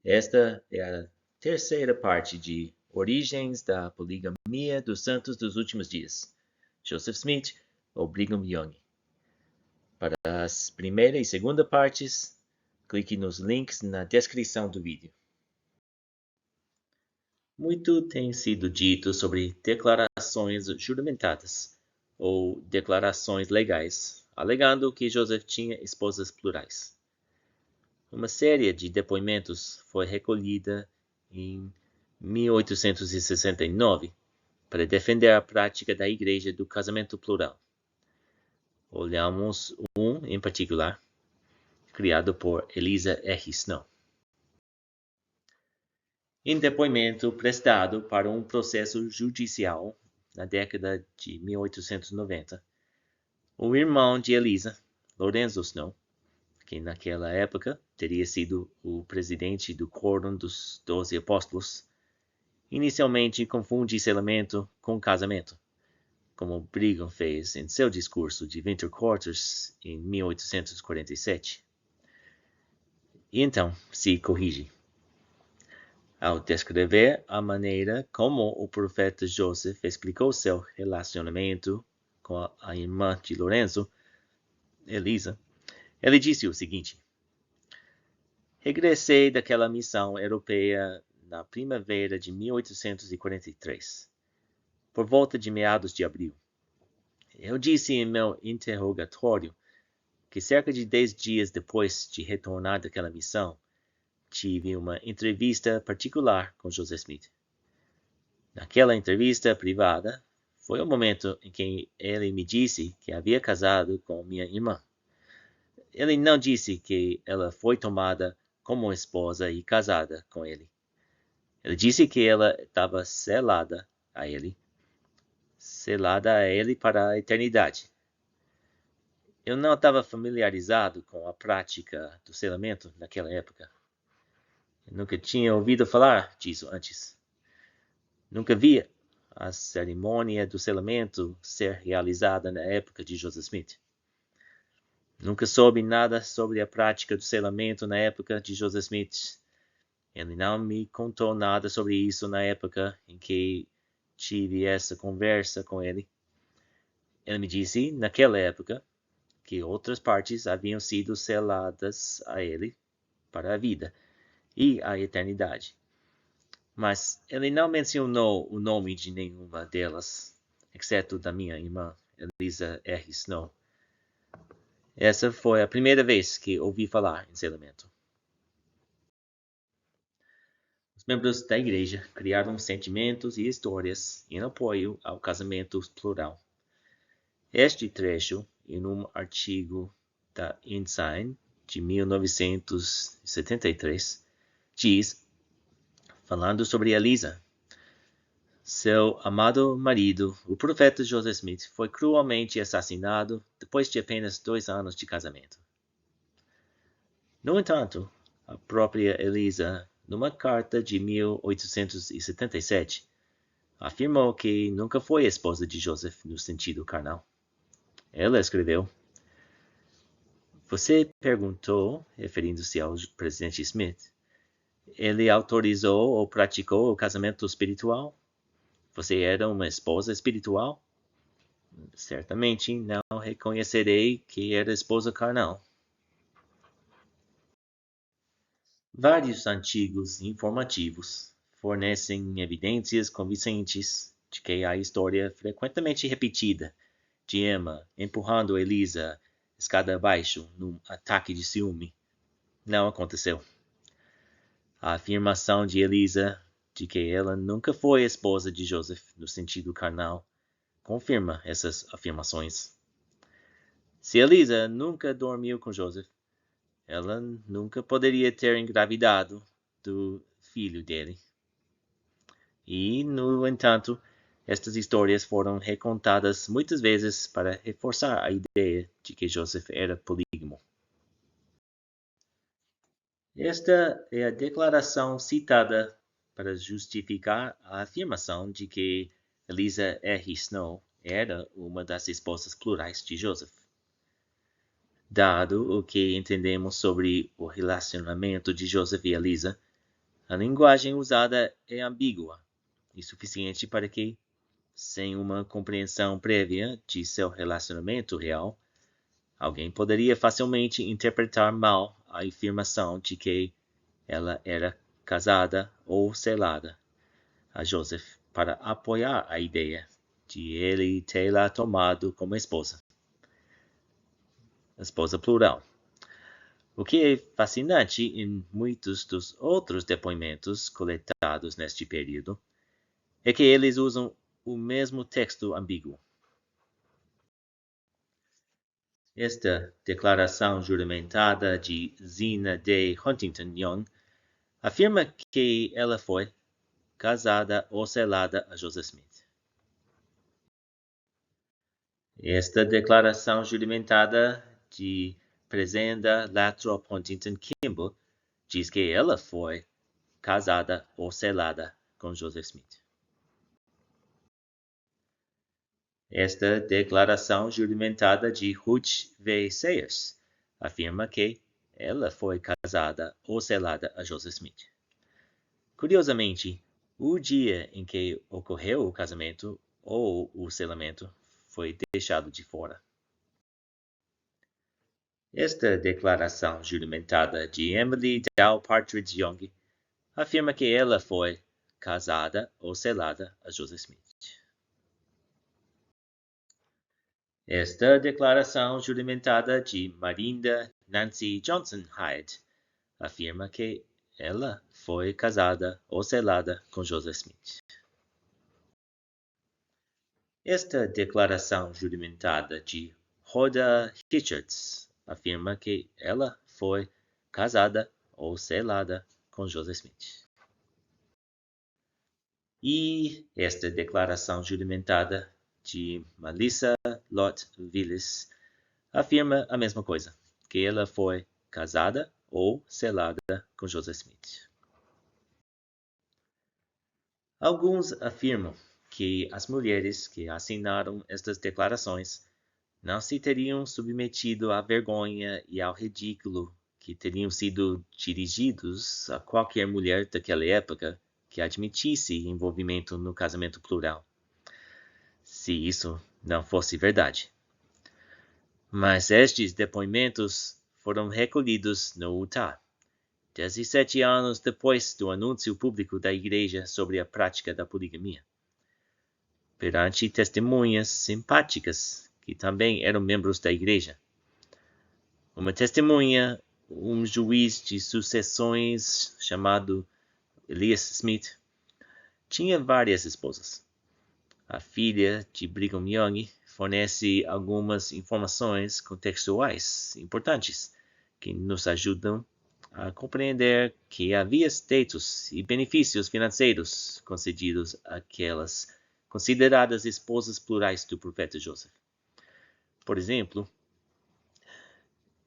Esta é a terceira parte de Origens da Poligamia dos Santos dos Últimos Dias, Joseph Smith ou Brigham Young. Para as primeira e segunda partes, clique nos links na descrição do vídeo. Muito tem sido dito sobre declarações juramentadas ou declarações legais, alegando que Joseph tinha esposas plurais. Uma série de depoimentos foi recolhida em 1869 para defender a prática da Igreja do casamento plural. Olhamos um em particular, criado por Eliza R. Snow. Em depoimento prestado para um processo judicial na década de 1890, o irmão de Eliza, Lorenzo Snow, que naquela época teria sido o presidente do Quórum dos 12 Apóstolos, inicialmente confunde selamento com casamento, como Brigham fez em seu discurso de Winter Quarters em 1847. E então se corrige. Ao descrever a maneira como o profeta Joseph explicou seu relacionamento com a irmã de Lorenzo, Eliza, ele disse o seguinte: regressei daquela missão europeia na primavera de 1843, por volta de meados de abril. Eu disse em meu interrogatório que cerca de 10 dias depois de retornar daquela missão, tive uma entrevista particular com Joseph Smith. Naquela entrevista privada, foi o momento em que ele me disse que havia casado com minha irmã. Ele não disse que ela foi tomada como esposa e casada com ele. Ele disse que ela estava selada a ele para a eternidade. Eu não estava familiarizado com a prática do selamento naquela época. Eu nunca tinha ouvido falar disso antes. Nunca via a cerimônia do selamento ser realizada na época de Joseph Smith. Nunca soube nada sobre a prática do selamento na época de Joseph Smith. Ele não me contou nada sobre isso na época em que tive essa conversa com ele. Ele me disse, naquela época, que outras partes haviam sido seladas a ele para a vida e a eternidade. Mas ele não mencionou o nome de nenhuma delas, exceto da minha irmã, Eliza R. Snow. Essa foi a primeira vez que ouvi falar em selamento. Os membros da igreja criaram sentimentos e histórias em apoio ao casamento plural. Este trecho, em um artigo da Ensign de 1973, diz, falando sobre Eliza: seu amado marido, o profeta Joseph Smith, foi cruelmente assassinado depois de apenas 2 anos de casamento. No entanto, a própria Eliza, numa carta de 1877, afirmou que nunca foi esposa de Joseph no sentido carnal. Ela escreveu: você perguntou, referindo-se ao presidente Smith, ele autorizou ou praticou o casamento espiritual? Você era uma esposa espiritual? Certamente não reconhecerei que era esposa carnal. Vários artigos informativos fornecem evidências convincentes de que a história frequentemente repetida de Emma empurrando Eliza escada abaixo num ataque de ciúme não aconteceu. A afirmação de Eliza de que ela nunca foi esposa de Joseph no sentido carnal confirma essas afirmações. Se Eliza nunca dormiu com Joseph, ela nunca poderia ter engravidado do filho dele. E, no entanto, estas histórias foram recontadas muitas vezes para reforçar a ideia de que Joseph era polígamo. Esta é a declaração citada para justificar a afirmação de que Eliza R. Snow era uma das esposas plurais de Joseph. Dado o que entendemos sobre o relacionamento de Joseph e Eliza, A linguagem usada é ambígua e suficiente para que, sem uma compreensão prévia de seu relacionamento real, alguém poderia facilmente interpretar mal a afirmação de que ela era casada ou selada a Joseph para apoiar a ideia de ele tê-la tomado como esposa plural. O que é fascinante em muitos dos outros depoimentos coletados neste período é que eles usam o mesmo texto ambíguo. Esta declaração juramentada de Zina D. Huntington Young afirma que ela foi casada ou selada a Joseph Smith. Esta declaração juramentada de Presenda Lathrop Huntington Kimball diz que ela foi casada ou selada com Joseph Smith. Esta declaração juramentada de Ruth V. Sayers afirma que ela foi casada ou selada a Joseph Smith. Curiosamente, o dia em que ocorreu o casamento ou o selamento foi deixado de fora. Esta declaração juramentada de Emily Dow Partridge Young afirma que ela foi casada ou selada a Joseph Smith. Esta declaração juramentada de Marinda Nancy Johnson Hyde afirma que ela foi casada ou selada com Joseph Smith. Esta declaração juramentada de Rhoda Richards afirma que ela foi casada ou selada com Joseph Smith. E esta declaração juramentada de Melissa Lott Willis afirma a mesma coisa, que ela foi casada ou selada com Joseph Smith. Alguns afirmam que as mulheres que assinaram estas declarações não se teriam submetido à vergonha e ao ridículo que teriam sido dirigidos a qualquer mulher daquela época que admitisse envolvimento no casamento plural, se isso não fosse verdade. Mas estes depoimentos foram recolhidos no Utah, 17 anos depois do anúncio público da Igreja sobre a prática da poligamia, perante testemunhas simpáticas que também eram membros da Igreja. Uma testemunha, um juiz de sucessões chamado Elias Smith, tinha várias esposas. A filha de Brigham Young fornece algumas informações contextuais importantes que nos ajudam a compreender que havia status e benefícios financeiros concedidos àquelas consideradas esposas plurais do profeta Joseph. Por exemplo,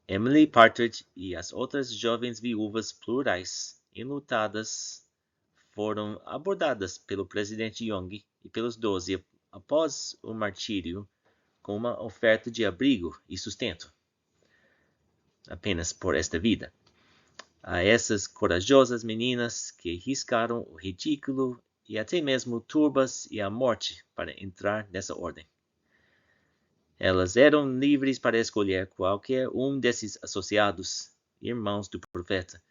Emily Partridge e as outras jovens viúvas plurais enlutadas foram abordadas pelo presidente Young e pelos 12 após o martírio com uma oferta de abrigo e sustento apenas por esta vida. A essas corajosas meninas que riscaram o ridículo e até mesmo turbas e a morte para entrar nessa ordem. Elas eram livres para escolher qualquer um desses associados, irmãos do profeta,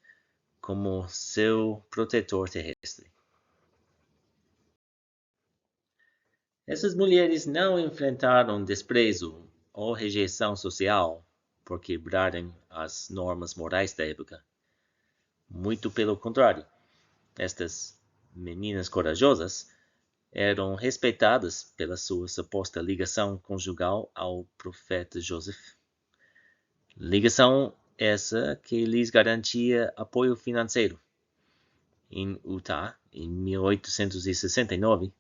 como seu protetor terrestre. Essas mulheres não enfrentaram desprezo ou rejeição social por quebrarem as normas morais da época. Muito pelo contrário, estas meninas corajosas eram respeitadas pela sua suposta ligação conjugal ao profeta Joseph. Ligação essa que lhes garantia apoio financeiro. Em Utah, em 1869,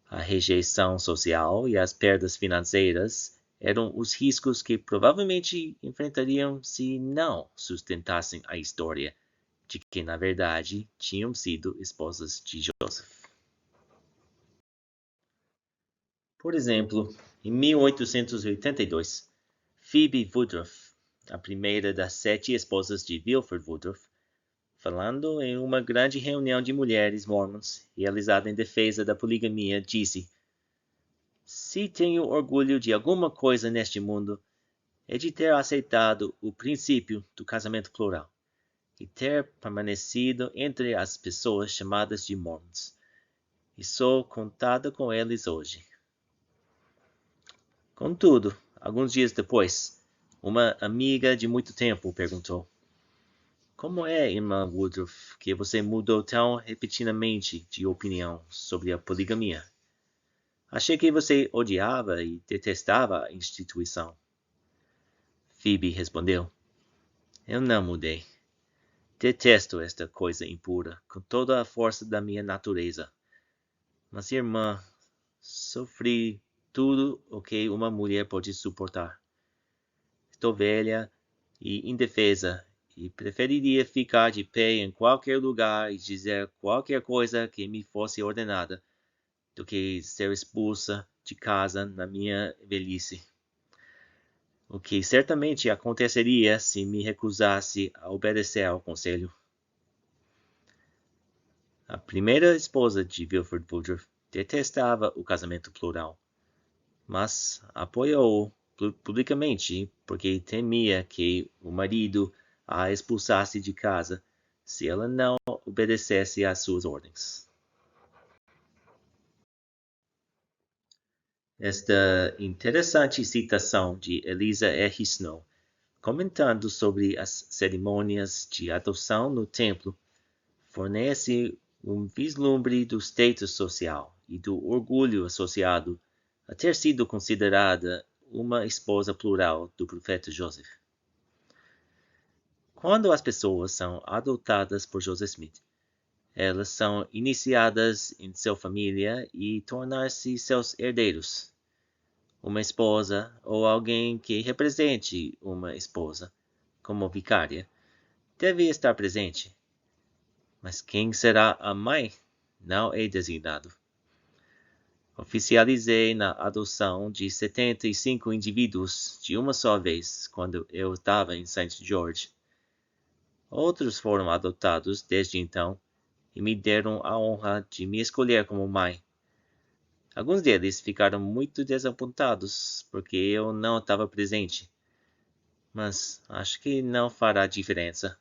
a rejeição social e as perdas financeiras eram os riscos que provavelmente enfrentariam se não sustentassem a história de que, na verdade, tinham sido esposas de Joseph. Por exemplo, em 1882, Phoebe Woodruff, a primeira das 7 esposas de Wilford Woodruff, falando em uma grande reunião de mulheres mormons realizada em defesa da poligamia, disse: "Se tenho orgulho de alguma coisa neste mundo, é de ter aceitado o princípio do casamento plural e ter permanecido entre as pessoas chamadas de mormons. E sou contada com eles hoje." Contudo, alguns dias depois, uma amiga de muito tempo perguntou: "Como é, irmã Woodruff, que você mudou tão repentinamente de opinião sobre a poligamia? Achei que você odiava e detestava a instituição." Phoebe respondeu: "Eu não mudei. Detesto esta coisa impura com toda a força da minha natureza. Mas, irmã, sofri tudo o que uma mulher pode suportar. Estou velha e indefesa e preferiria ficar de pé em qualquer lugar e dizer qualquer coisa que me fosse ordenada do que ser expulsa de casa na minha velhice. O que certamente aconteceria se me recusasse a obedecer ao conselho." A primeira esposa de Wilford Woodruff detestava o casamento plural, mas apoiou-o publicamente porque temia que o marido a expulsasse de casa se ela não obedecesse às suas ordens. Esta interessante citação de Eliza R. Snow, comentando sobre as cerimônias de adoção no templo, fornece um vislumbre do status social e do orgulho associado a ter sido considerada uma esposa plural do profeta Joseph. Quando as pessoas são adotadas por Joseph Smith, elas são iniciadas em sua família e tornar-se seus herdeiros. Uma esposa ou alguém que represente uma esposa, como vicária, deve estar presente. Mas quem será a mãe não é designado. Oficializei na adoção de 75 indivíduos de uma só vez quando eu estava em St. George. Outros foram adotados desde então e me deram a honra de me escolher como mãe. Alguns deles ficaram muito desapontados porque eu não estava presente, mas acho que não fará diferença.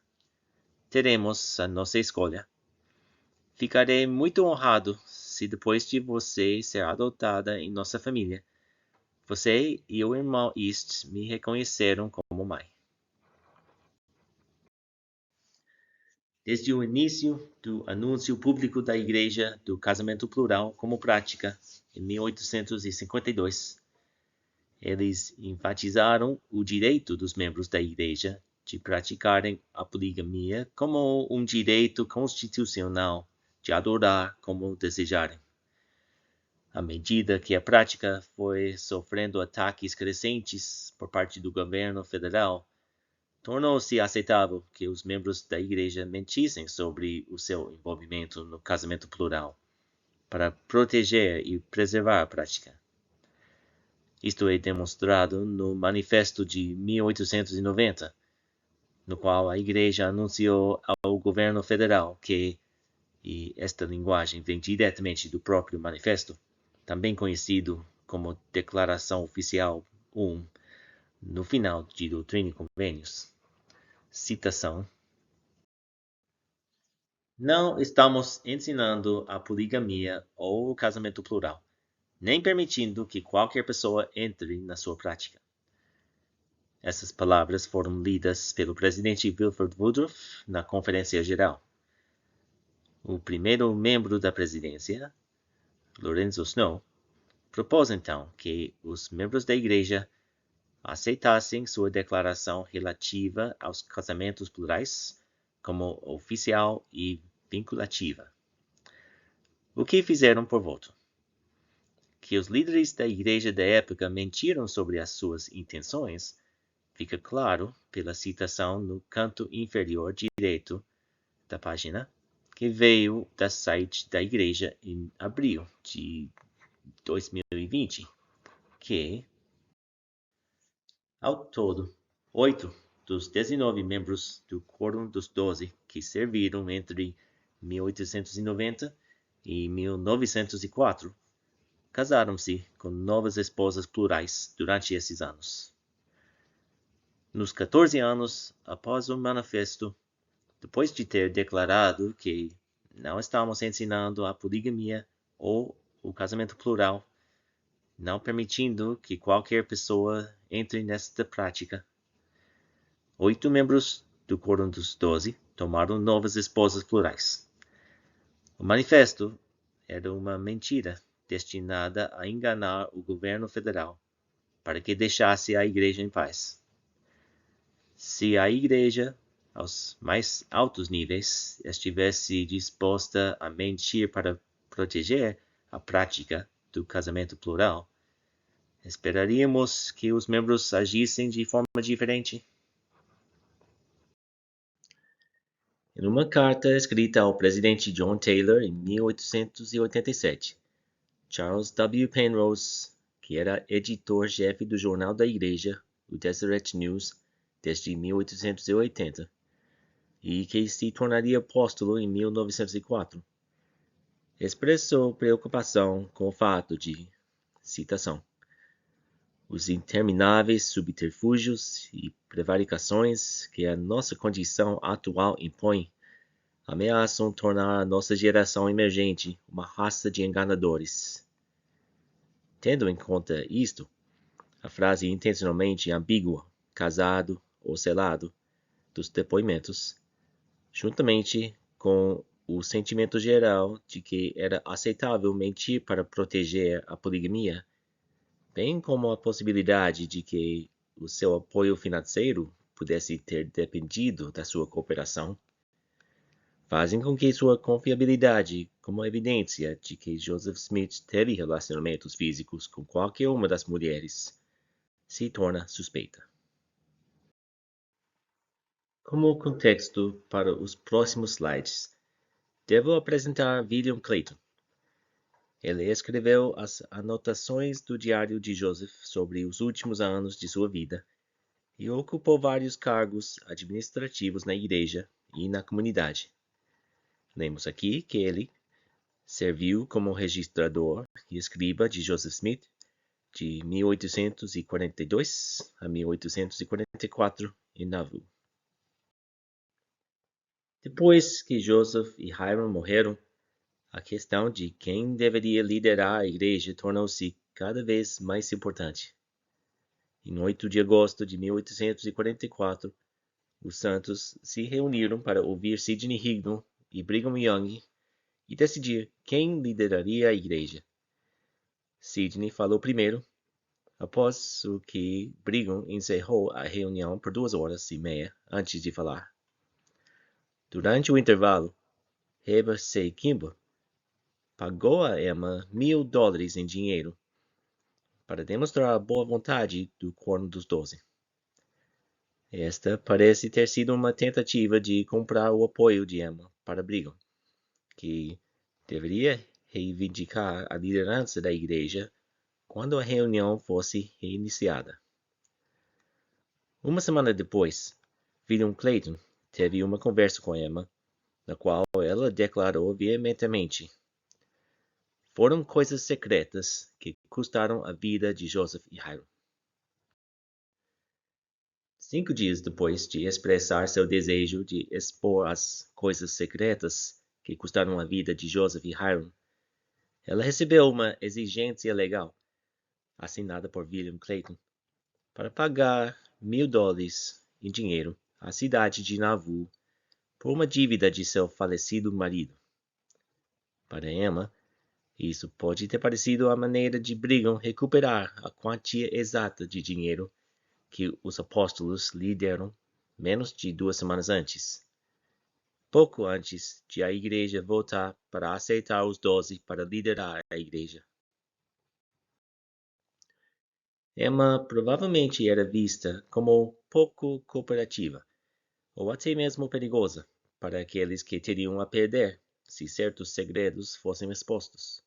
Teremos a nossa escolha. Ficarei muito honrado se depois de você ser adotada em nossa família, você e o irmão East me reconheceram como mãe. Desde o início do anúncio público da Igreja do casamento plural como prática, em 1852, eles enfatizaram o direito dos membros da Igreja de praticarem a poligamia como um direito constitucional de adorar como desejarem. À medida que a prática foi sofrendo ataques crescentes por parte do governo federal, tornou-se aceitável que os membros da Igreja mentissem sobre o seu envolvimento no casamento plural, para proteger e preservar a prática. Isto é demonstrado no Manifesto de 1890, no qual a Igreja anunciou ao governo federal que, e esta linguagem vem diretamente do próprio manifesto, também conhecido como Declaração Oficial 1, no final de Doutrina e Convênios. Citação: "Não estamos ensinando a poligamia ou o casamento plural, nem permitindo que qualquer pessoa entre na sua prática." Essas palavras foram lidas pelo presidente Wilford Woodruff na Conferência Geral. O primeiro membro da presidência, Lorenzo Snow, propôs então que os membros da Igreja aceitassem sua declaração relativa aos casamentos plurais como oficial e vinculativa. O que fizeram por voto? Que os líderes da Igreja da época mentiram sobre as suas intenções fica claro pela citação no canto inferior direito da página, que veio da site da Igreja em abril de 2020, que, ao todo, 8 dos 19 membros do Quórum dos 12 que serviram entre 1890 e 1904, casaram-se com novas esposas plurais durante esses anos. Nos 14 anos após o manifesto, depois de ter declarado que não estamos ensinando a poligamia ou o casamento plural, não permitindo que qualquer pessoa entre nesta prática, 8 membros do Quórum dos 12 tomaram novas esposas plurais. O manifesto era uma mentira destinada a enganar o governo federal para que deixasse a igreja em paz. Se a igreja, aos mais altos níveis, estivesse disposta a mentir para proteger a prática do casamento plural, esperaríamos que os membros agissem de forma diferente. Em uma carta escrita ao presidente John Taylor em 1887, Charles W. Penrose, que era editor-chefe do jornal da igreja, o Deseret News, desde 1880, e que se tornaria apóstolo em 1904, expressou preocupação com o fato de, citação, os intermináveis subterfúgios e prevaricações que a nossa condição atual impõe ameaçam tornar a nossa geração emergente uma raça de enganadores. Tendo em conta isto, a frase intencionalmente ambígua, casado ou selado, dos depoimentos, juntamente com o sentimento geral de que era aceitável mentir para proteger a poligamia, bem como a possibilidade de que o seu apoio financeiro pudesse ter dependido da sua cooperação, fazem com que sua confiabilidade como evidência de que Joseph Smith teve relacionamentos físicos com qualquer uma das mulheres se torna suspeita. Como contexto para os próximos slides, devo apresentar William Clayton. Ele escreveu as anotações do diário de Joseph sobre os últimos anos de sua vida e ocupou vários cargos administrativos na igreja e na comunidade. Lemos aqui que ele serviu como registrador e escriba de Joseph Smith de 1842 a 1844 em Nauvoo. Depois que Joseph e Hiram morreram, a questão de quem deveria liderar a igreja tornou-se cada vez mais importante. Em 8 de agosto de 1844, os santos se reuniram para ouvir Sidney Rigdon e Brigham Young e decidir quem lideraria a igreja. Sidney falou primeiro, após o que Brigham encerrou a reunião por 2 horas e meia antes de falar. Durante o intervalo, Heber C. Kimball pagou a Emma $1.000 em dinheiro para demonstrar a boa vontade do Quórum dos 12. Esta parece ter sido uma tentativa de comprar o apoio de Emma para Brigham, que deveria reivindicar a liderança da igreja quando a reunião fosse reiniciada. Uma semana depois, William Clayton teve uma conversa com Emma, na qual ela declarou veementemente: foram coisas secretas que custaram a vida de Joseph e Hiram. 5 dias depois de expressar seu desejo de expor as coisas secretas que custaram a vida de Joseph e Hiram, ela recebeu uma exigência legal, assinada por William Clayton, para pagar $1.000 em dinheiro à cidade de Nauvoo por uma dívida de seu falecido marido. Para Emma, isso pode ter parecido a maneira de Brigham recuperar a quantia exata de dinheiro que os apóstolos lhe deram menos de 2 semanas antes, pouco antes de a igreja voltar para aceitar os 12 para liderar a igreja. Emma provavelmente era vista como pouco cooperativa, ou até mesmo perigosa, para aqueles que teriam a perder se certos segredos fossem expostos.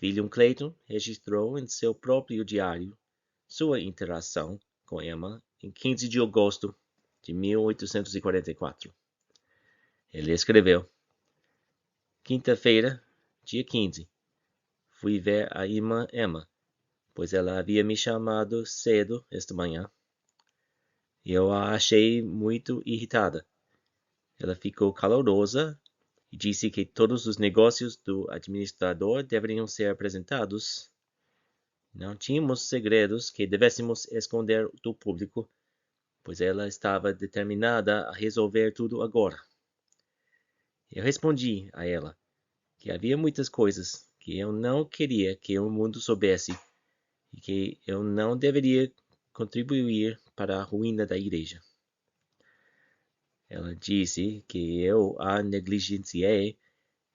William Clayton registrou em seu próprio diário sua interação com Emma em 15 de agosto de 1844. Ele escreveu: quinta-feira, dia 15, fui ver a irmã Emma, pois ela havia me chamado cedo esta manhã. Eu a achei muito irritada. Ela ficou calorosa e disse que todos os negócios do administrador deveriam ser apresentados. Não tínhamos segredos que devêssemos esconder do público, pois ela estava determinada a resolver tudo agora. Eu respondi a ela que havia muitas coisas que eu não queria que o mundo soubesse e que eu não deveria contribuir para a ruína da igreja. Ela disse que eu a negligenciei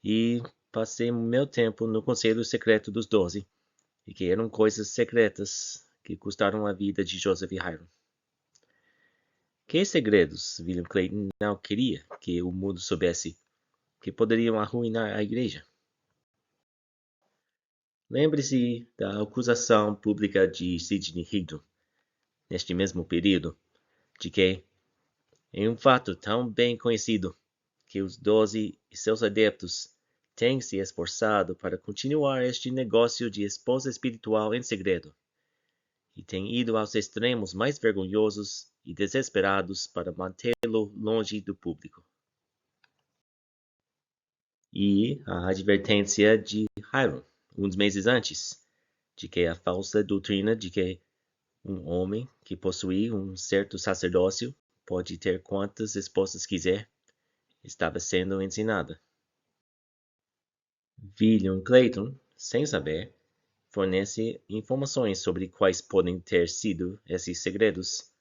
e passei meu tempo no conselho secreto dos 12, e que eram coisas secretas que custaram a vida de Joseph e Hiram. Que segredos William Clayton não queria que o mundo soubesse que poderiam arruinar a igreja? Lembre-se da acusação pública de Sidney Rigdon, neste mesmo período, de que, em um fato tão bem conhecido, que os 12 e seus adeptos têm se esforçado para continuar este negócio de esposa espiritual em segredo, e têm ido aos extremos mais vergonhosos e desesperados para mantê-lo longe do público. E a advertência de Hiram, uns meses antes, de que a falsa doutrina de que um homem que possui um certo sacerdócio pode ter quantas esposas quiser, estava sendo ensinada. William Clayton, sem saber, fornece informações sobre quais podem ter sido esses segredos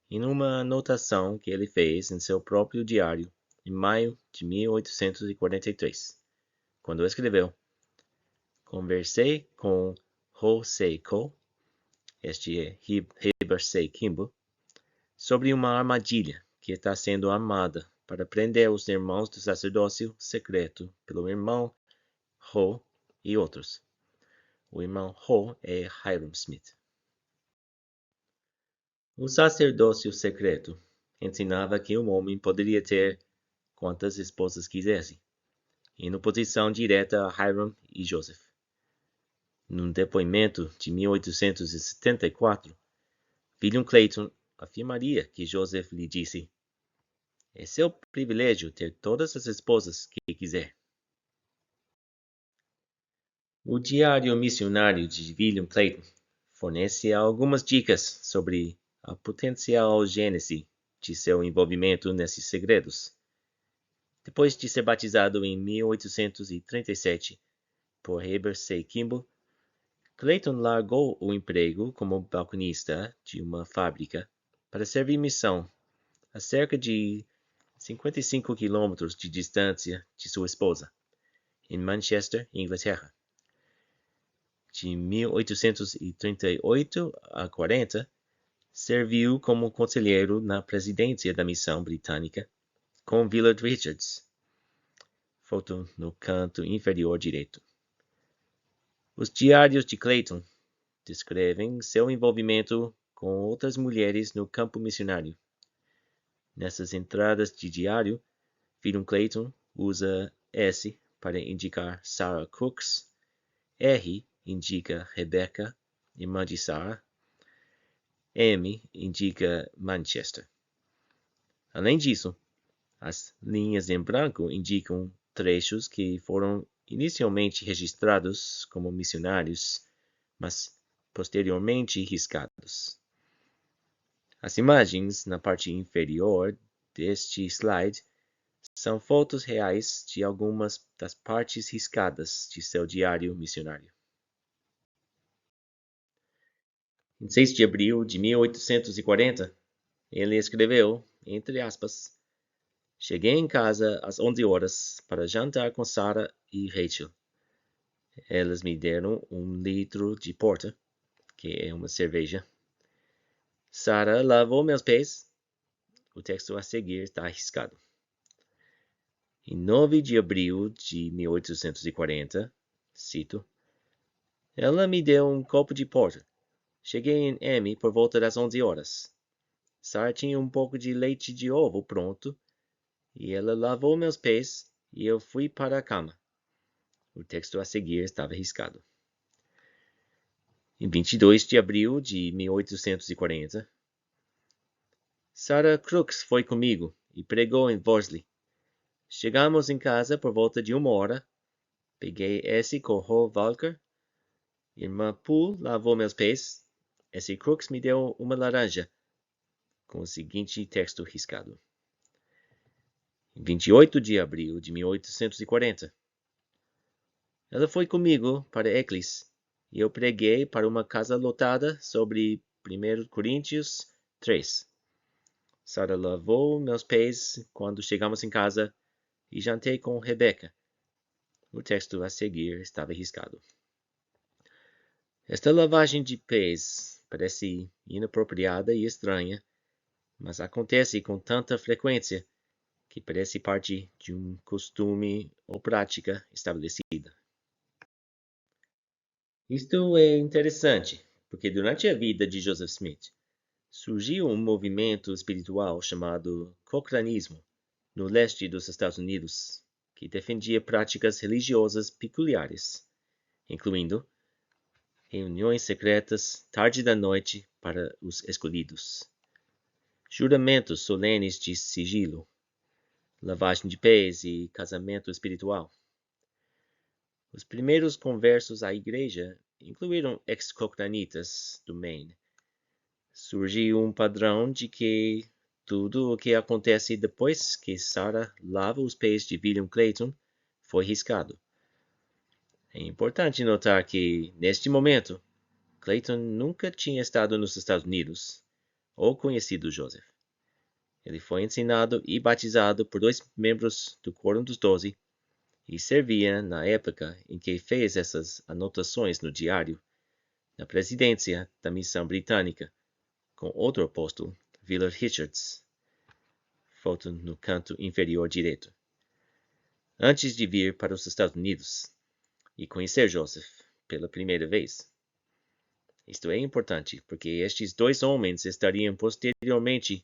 em uma anotação que ele fez em seu próprio diário em maio de 1843, quando escreveu: conversei com Ho Sei-ko, este é Heber Sei Kimball, sobre uma armadilha que está sendo armada para prender os irmãos do sacerdócio secreto pelo irmão Ho e outros. O irmão Ho é Hiram Smith. O sacerdócio secreto ensinava que um homem poderia ter quantas esposas quisesse, em oposição direta a Hiram e Joseph. Num depoimento de 1874, William Clayton afirmaria que Joseph lhe disse: é seu privilégio ter todas as esposas que quiser. O Diário Missionário de William Clayton fornece algumas dicas sobre a potencial gênese de seu envolvimento nesses segredos. Depois de ser batizado em 1837 por Heber C. Kimball, Clayton largou o emprego como balconista de uma fábrica para servir missão a cerca de 55 quilômetros de distância de sua esposa, em Manchester, Inglaterra. De 1838 a 40, serviu como conselheiro na presidência da missão britânica com Willard Richards. Foto no canto inferior direito. Os diários de Clayton descrevem seu envolvimento com outras mulheres no campo missionário. Nessas entradas de diário, William Clayton usa S para indicar Sarah Crooks, R indica Rebecca, irmã de Sarah, M indica Manchester. Além disso, as linhas em branco indicam trechos que foram inicialmente registrados como missionários, mas posteriormente riscados. As imagens na parte inferior deste slide são fotos reais de algumas das partes riscadas de seu diário missionário. Em 6 de abril de 1840, ele escreveu, entre aspas, cheguei em casa às 11 horas para jantar com Sarah e Rachel. Elas me deram 1 litro de porter, que é uma cerveja. Sarah lavou meus pés. O texto a seguir está arriscado. Em 9 de abril de 1840, cito, ela me deu um copo de porter. Cheguei em M por volta das 11 horas. Sarah tinha um pouco de leite de ovo pronto, e ela lavou meus pés, e eu fui para a cama. O texto a seguir estava riscado. Em 22 de abril de 1840, Sarah Crooks foi comigo e pregou em Worsley. Chegamos em casa por volta de 1 hora. Peguei Essie Corro Walker. Irmã Poole lavou meus pés. Essie Crooks me deu uma laranja, com o seguinte texto riscado. Em 28 de abril de 1840, ela foi comigo para Eccles, e eu preguei para uma casa lotada sobre 1 Coríntios 3. Sarah lavou meus pés quando chegamos em casa e jantei com Rebecca. O texto a seguir estava riscado. Esta lavagem de pés parece inapropriada e estranha, mas acontece com tanta frequência que parece parte de um costume ou prática estabelecida. Isto é interessante, porque durante a vida de Joseph Smith, surgiu um movimento espiritual chamado Cochranismo, no leste dos Estados Unidos, que defendia práticas religiosas peculiares, incluindo reuniões secretas tarde da noite para os escolhidos, juramentos solenes de sigilo, lavagem de pés e casamento espiritual. Os primeiros conversos à igreja incluíram ex-cochranitas do Maine. Surgiu um padrão de que tudo o que acontece depois que Sarah lava os pés de William Clayton foi riscado. É importante notar que, neste momento, Clayton nunca tinha estado nos Estados Unidos ou conhecido Joseph. Ele foi ensinado e batizado por 2 membros do Quórum dos 12 e servia na época em que fez essas anotações no diário, na presidência da missão britânica, com outro apóstolo, Willard Richards. Foto no canto inferior direito. Antes de vir para os Estados Unidos e conhecer Joseph pela primeira vez. Isto é importante, porque estes 2 homens estariam posteriormente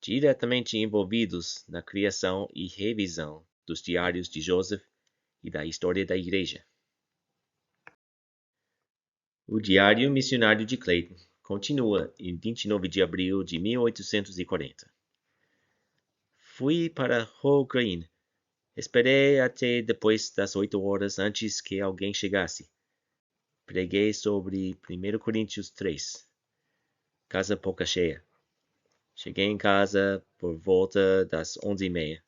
diretamente envolvidos na criação e revisão dos diários de Joseph e da história da igreja. O Diário Missionário de Clayton continua em 29 de abril de 1840. Fui para Hall Green. Esperei até depois das 8 horas antes que alguém chegasse. Preguei sobre 1 Coríntios 3. Casa pouca cheia. Cheguei em casa por volta das 11h30.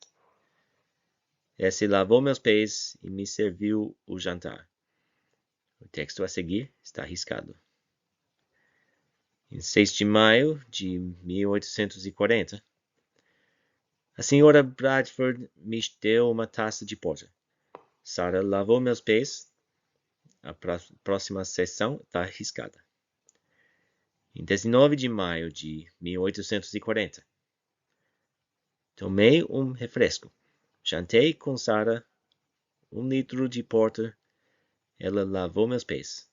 Essie lavou meus pés e me serviu o jantar. O texto a seguir está riscado. Em 6 de maio de 1840, a senhora Bradford me deu uma taça de porter. Sarah lavou meus pés. A próxima seção está riscada. Em 19 de maio de 1840, tomei um refresco. Jantei com Sarah 1 litro de porter. Ela lavou meus pés.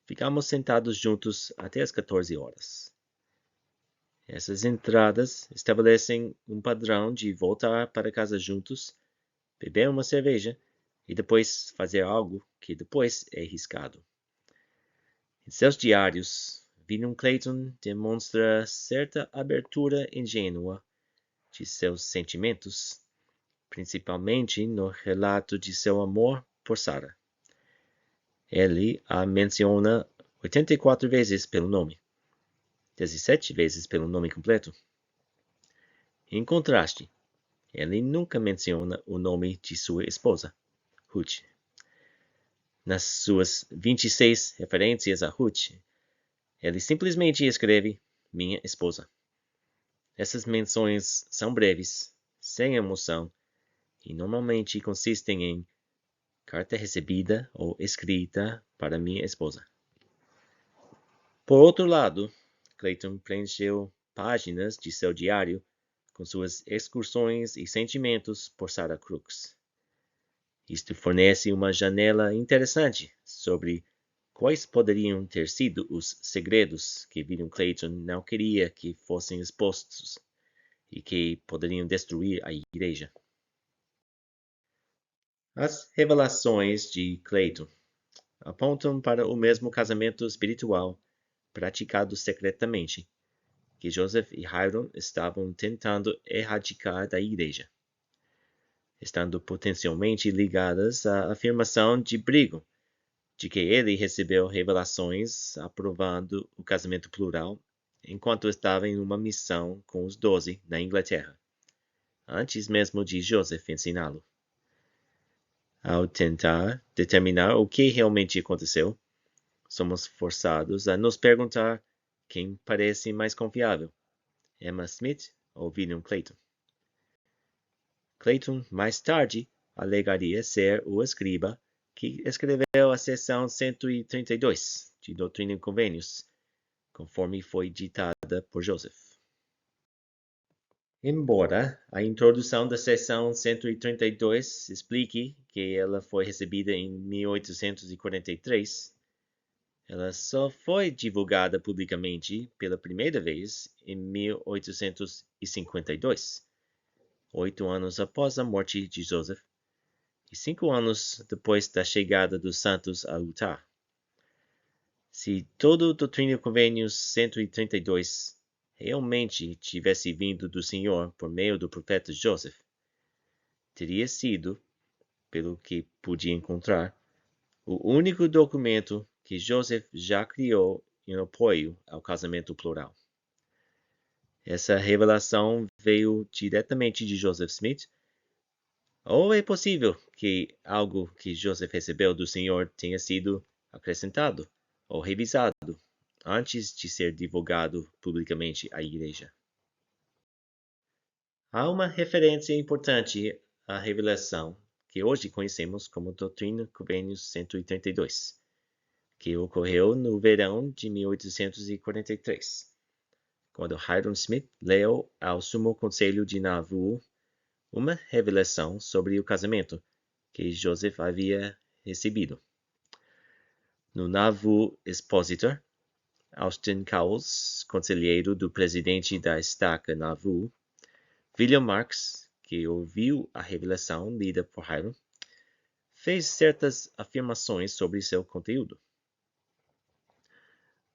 Ficamos sentados juntos até as 14 horas. Essas entradas estabelecem um padrão de voltar para casa juntos, beber uma cerveja e depois fazer algo que depois é riscado. Em seus diários, William Clayton demonstra certa abertura ingênua de seus sentimentos, principalmente no relato de seu amor por Sarah. Ele a menciona 84 vezes pelo nome, 17 vezes pelo nome completo. Em contraste, ele nunca menciona o nome de sua esposa, Ruth. Nas suas 26 referências a Ruth, ele simplesmente escreve minha esposa. Essas menções são breves, sem emoção, e normalmente consistem em carta recebida ou escrita para minha esposa. Por outro lado, Clayton preencheu páginas de seu diário com suas excursões e sentimentos por Sarah Crooks. Isto fornece uma janela interessante sobre quais poderiam ter sido os segredos que William Clayton não queria que fossem expostos e que poderiam destruir a igreja. As revelações de Clayton apontam para o mesmo casamento espiritual praticado secretamente que Joseph e Hiram estavam tentando erradicar da igreja, estando potencialmente ligadas à afirmação de Brigham de que ele recebeu revelações aprovando o casamento plural enquanto estava em uma missão com os 12 na Inglaterra, antes mesmo de Joseph ensiná-lo. Ao tentar determinar o que realmente aconteceu, somos forçados a nos perguntar quem parece mais confiável, Emma Smith ou William Clayton. Clayton, mais tarde, alegaria ser o escriba que escreveu a seção 132 de Doutrina e Convênios, conforme foi ditada por Joseph. Embora a introdução da seção 132 explique que ela foi recebida em 1843, ela só foi divulgada publicamente pela primeira vez em 1852, 8 anos após a morte de Joseph e 5 anos depois da chegada dos santos a Utah. Se todo o Doutrina e Convênios 132 realmente tivesse vindo do Senhor por meio do profeta Joseph, teria sido, pelo que pude encontrar, o único documento que Joseph já criou em apoio ao casamento plural. Essa revelação veio diretamente de Joseph Smith, ou é possível que algo que Joseph recebeu do Senhor tenha sido acrescentado ou revisado antes de ser divulgado publicamente à igreja? Há uma referência importante à revelação que hoje conhecemos como Doutrina e Convênios 132, que ocorreu no verão de 1843, quando Hiram Smith leu ao Sumo Conselho de Nauvoo uma revelação sobre o casamento que Joseph havia recebido. No Nauvoo Expositor, Austin Cowles, conselheiro do presidente da estaca Nauvoo, William Marks, que ouviu a revelação lida por Hiram, fez certas afirmações sobre seu conteúdo.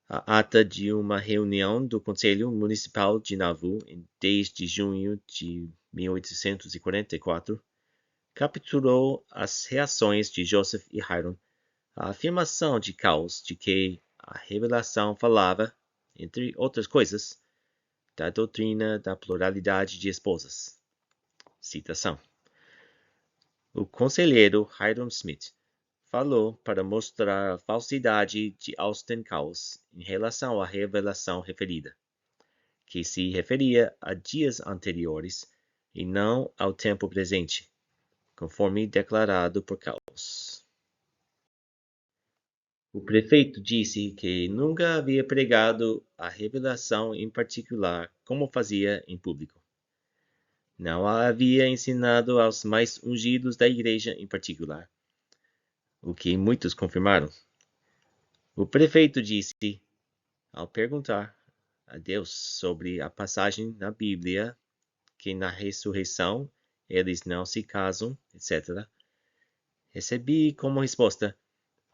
A ata de uma reunião do Conselho Municipal de Nauvoo em 10 de junho de 1844 capturou as reações de Joseph e Hiram à afirmação de Cowles de que a revelação falava, entre outras coisas, da doutrina da pluralidade de esposas. Citação. O conselheiro Hiram Smith falou para mostrar a falsidade de Austin Cowles em relação à revelação referida, que se referia a dias anteriores e não ao tempo presente, conforme declarado por Cowles. O prefeito disse que nunca havia pregado a revelação em particular como fazia em público. Não a havia ensinado aos mais ungidos da igreja em particular, o que muitos confirmaram. O prefeito disse, ao perguntar a Deus sobre a passagem na Bíblia que na ressurreição eles não se casam, etc., recebi como resposta: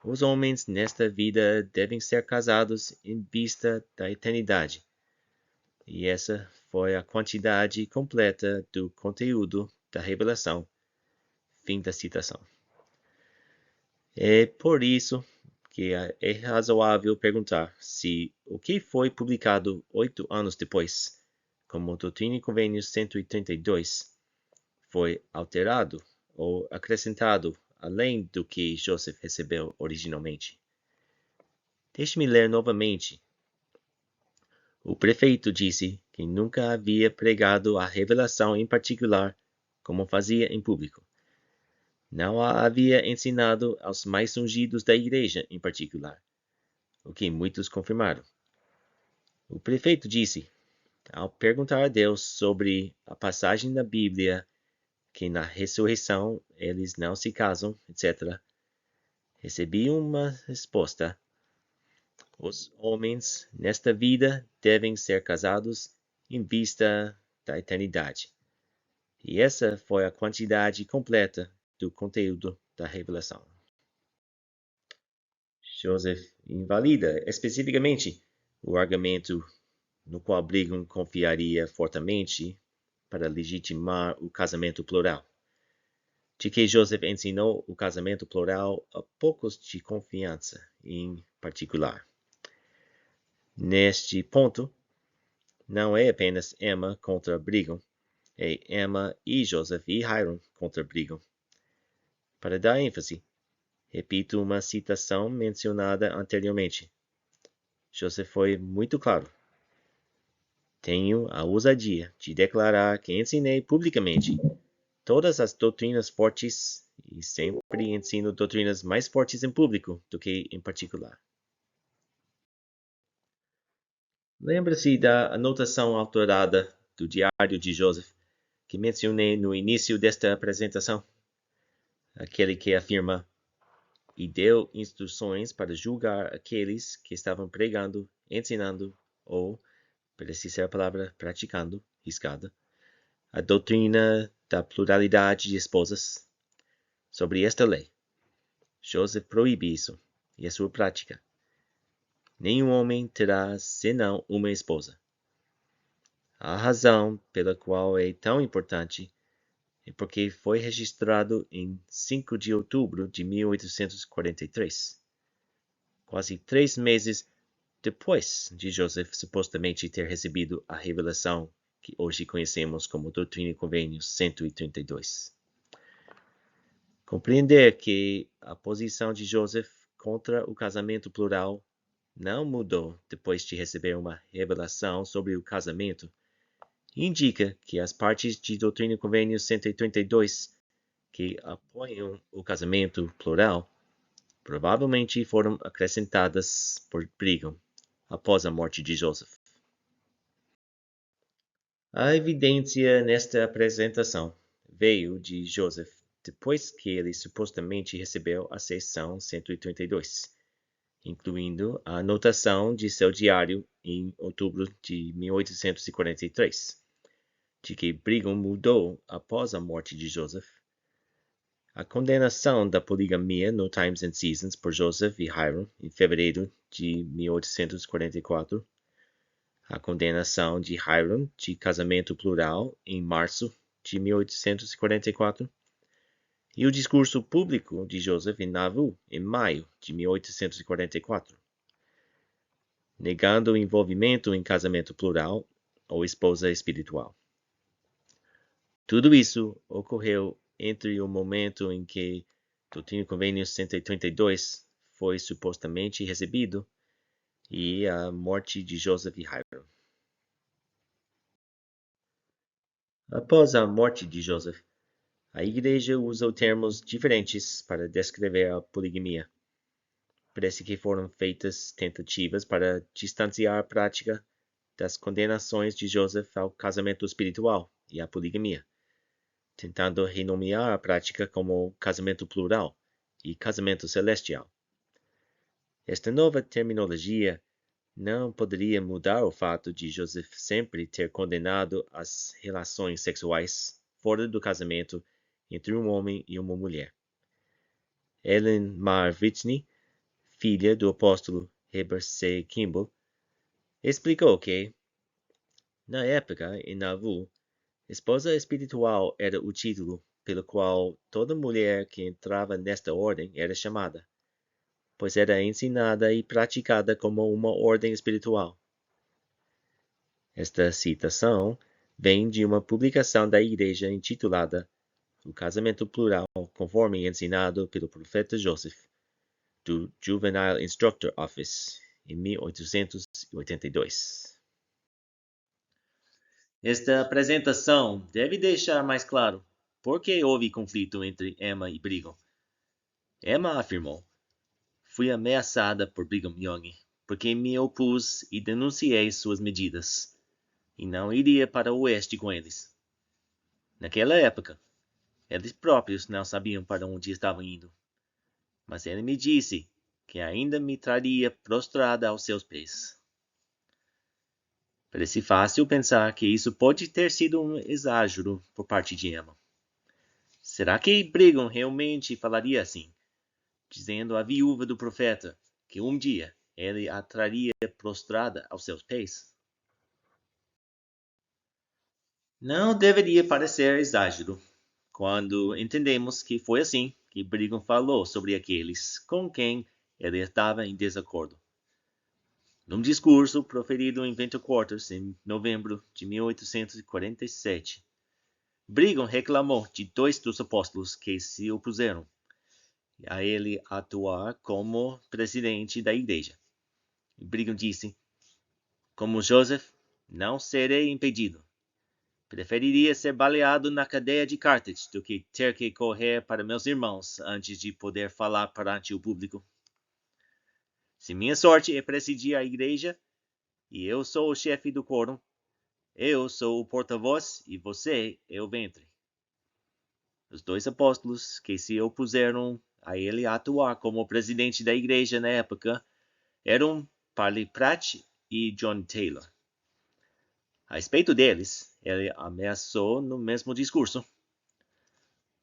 os homens nesta vida devem ser casados em vista da eternidade. E essa foi a quantidade completa do conteúdo da revelação. Fim da citação. É por isso que é razoável perguntar se o que foi publicado 8 anos depois, como Doutrina e Convênios 132, foi alterado ou acrescentado além do que Joseph recebeu originalmente. Deixe-me ler novamente. O prefeito disse que nunca havia pregado a revelação em particular como fazia em público. Não a havia ensinado aos mais ungidos da igreja em particular, o que muitos confirmaram. O prefeito disse, ao perguntar a Deus sobre a passagem da Bíblia que na ressurreição eles não se casam, etc., recebi uma resposta Os homens nesta vida devem ser casados em vista da eternidade. E essa foi a quantidade completa do conteúdo da revelação. Joseph invalida especificamente o argumento no qual Brigham confiaria fortemente para legitimar o casamento plural, de que Joseph ensinou o casamento plural a poucos de confiança em particular. Neste ponto, não é apenas Emma contra Brigham, é Emma e Joseph e Hiram contra Brigham. Para dar ênfase, repito uma citação mencionada anteriormente. Joseph foi muito claro. Tenho a ousadia de declarar que ensinei publicamente todas as doutrinas fortes e sempre ensino doutrinas mais fortes em público do que em particular. Lembra-se da anotação autorada do Diário de Joseph que mencionei no início desta apresentação? Aquele que afirma: e deu instruções para julgar aqueles que estavam pregando, ensinando ou, parece ser a palavra praticando, riscada, a doutrina da pluralidade de esposas. Sobre esta lei, Joseph proíbe isso e a sua prática. Nenhum homem terá senão uma esposa. A razão pela qual é tão importante é porque foi registrado em 5 de outubro de 1843, quase 3 meses depois de Joseph supostamente ter recebido a revelação que hoje conhecemos como Doutrina e Convênios 132. Compreender que a posição de Joseph contra o casamento plural não mudou depois de receber uma revelação sobre o casamento indica que as partes de Doutrina e Convênios 132 que apoiam o casamento plural provavelmente foram acrescentadas por Brigham após a morte de Joseph. A evidência nesta apresentação veio de Joseph depois que ele supostamente recebeu a seção 132, incluindo a anotação de seu diário em outubro de 1843, de que Brigham mudou após a morte de Joseph, a condenação da poligamia no Times and Seasons por Joseph e Hiram em fevereiro de 1844, a condenação de Hiram de casamento plural em março de 1844 e o discurso público de Joseph em Nauvoo em maio de 1844, negando o envolvimento em casamento plural ou esposa espiritual. Tudo isso ocorreu entre o momento em que Doutrina e Convênios 132 foi supostamente recebido e a morte de Joseph e Hiram. Após a morte de Joseph, a Igreja usou termos diferentes para descrever a poligamia. Parece que foram feitas tentativas para distanciar a prática das condenações de Joseph ao casamento espiritual e à poligamia, tentando renomear a prática como casamento plural e casamento celestial. Esta nova terminologia não poderia mudar o fato de Joseph sempre ter condenado as relações sexuais fora do casamento entre um homem e uma mulher. Ellen Mar Whitney, filha do apóstolo Heber C. Kimball, explicou que, na época, em Nauvoo, esposa espiritual era o título pelo qual toda mulher que entrava nesta ordem era chamada, pois era ensinada e praticada como uma ordem espiritual. Esta citação vem de uma publicação da Igreja intitulada O Casamento Plural conforme ensinado pelo profeta Joseph, do Juvenile Instructor Office, em 1882. Esta apresentação deve deixar mais claro por que houve conflito entre Emma e Brigham. Emma afirmou: fui ameaçada por Brigham Young porque me opus e denunciei suas medidas, e não iria para o oeste com eles. Naquela época, eles próprios não sabiam para onde estavam indo. Mas ele me disse que ainda me traria prostrada aos seus pés. Parece fácil pensar que isso pode ter sido um exagero por parte de Emma. Será que Brigham realmente falaria assim, dizendo à viúva do profeta que um dia ele a traria prostrada aos seus pés? Não deveria parecer exagero quando entendemos que foi assim que Brigham falou sobre aqueles com quem ele estava em desacordo. Num discurso proferido em Winter Quarters em novembro de 1847, Brigham reclamou de 2 dos apóstolos que se opuseram a ele atuar como presidente da igreja. Brigham disse: como Joseph, não serei impedido. Preferiria ser baleado na cadeia de Carthage do que ter que correr para meus irmãos antes de poder falar perante o público. Se minha sorte é presidir a igreja, e eu sou o chefe do quórum, eu sou o porta-voz e você é o ventre. Os 2 apóstolos que se opuseram a ele atuar como presidente da igreja na época eram Parley Pratt e John Taylor. A respeito deles, ele ameaçou no mesmo discurso: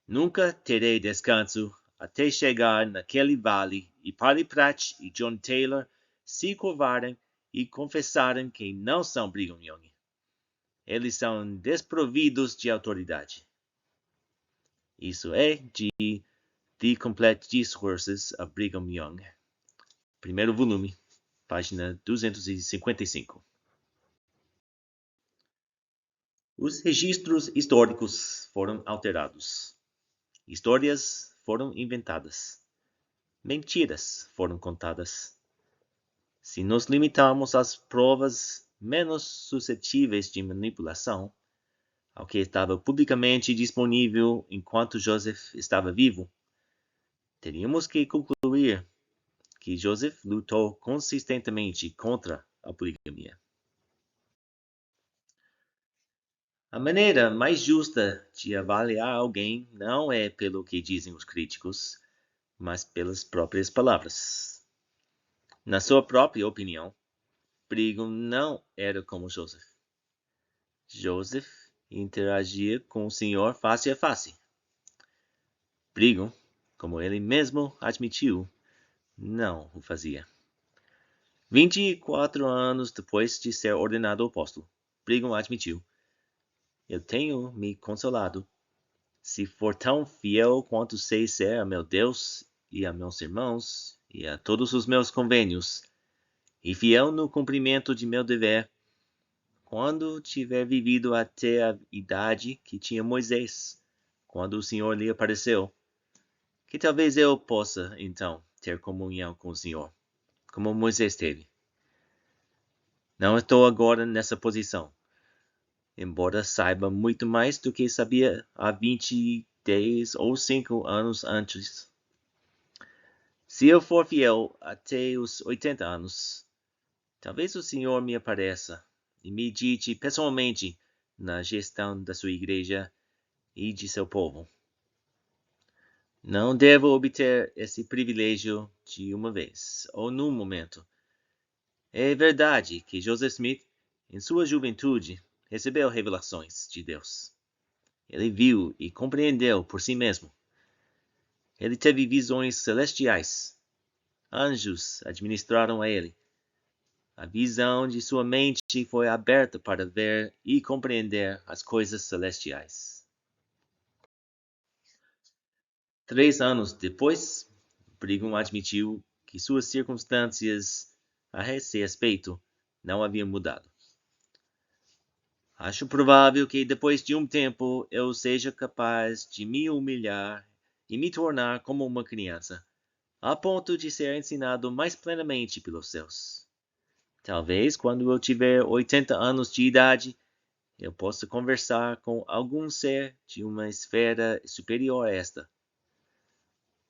nunca terei descanso até chegar naquele vale e Parley Pratt e John Taylor se curvarem e confessarem que não são Brigham Young. Eles são desprovidos de autoridade. Isso é de The Complete Discourses of Brigham Young, primeiro volume, página 255. Os registros históricos foram alterados. Histórias foram inventadas. Mentiras foram contadas. Se nos limitarmos às provas menos suscetíveis de manipulação, ao que estava publicamente disponível enquanto Joseph estava vivo, teríamos que concluir que Joseph lutou consistentemente contra a poligamia. A maneira mais justa de avaliar alguém não é pelo que dizem os críticos, mas pelas próprias palavras. Na sua própria opinião, Brigham não era como Joseph. Joseph interagia com o Senhor face a face. Brigham, como ele mesmo admitiu, não o fazia. 24 anos depois de ser ordenado apóstolo, Brigham admitiu: eu tenho me consolado, se for tão fiel quanto sei ser a meu Deus e a meus irmãos e a todos os meus convênios, e fiel no cumprimento de meu dever, quando tiver vivido até a idade que tinha Moisés, quando o Senhor lhe apareceu, que talvez eu possa, então, ter comunhão com o Senhor, como Moisés teve. Não estou agora nessa posição, embora saiba muito mais do que sabia há 20, 10 ou 5 anos antes. Se eu for fiel até os 80 anos, talvez o Senhor me apareça e me dite pessoalmente na gestão da sua igreja e de seu povo. Não devo obter esse privilégio de uma vez, ou num momento. É verdade que Joseph Smith, em sua juventude, recebeu revelações de Deus. Ele viu e compreendeu por si mesmo. Ele teve visões celestiais. Anjos administraram a ele. A visão de sua mente foi aberta para ver e compreender as coisas celestiais. 3 anos depois, Brigham admitiu que suas circunstâncias a esse respeito não haviam mudado. Acho provável que depois de um tempo eu seja capaz de me humilhar e me tornar como uma criança, a ponto de ser ensinado mais plenamente pelos céus. Talvez quando eu tiver 80 anos de idade, eu possa conversar com algum ser de uma esfera superior a esta.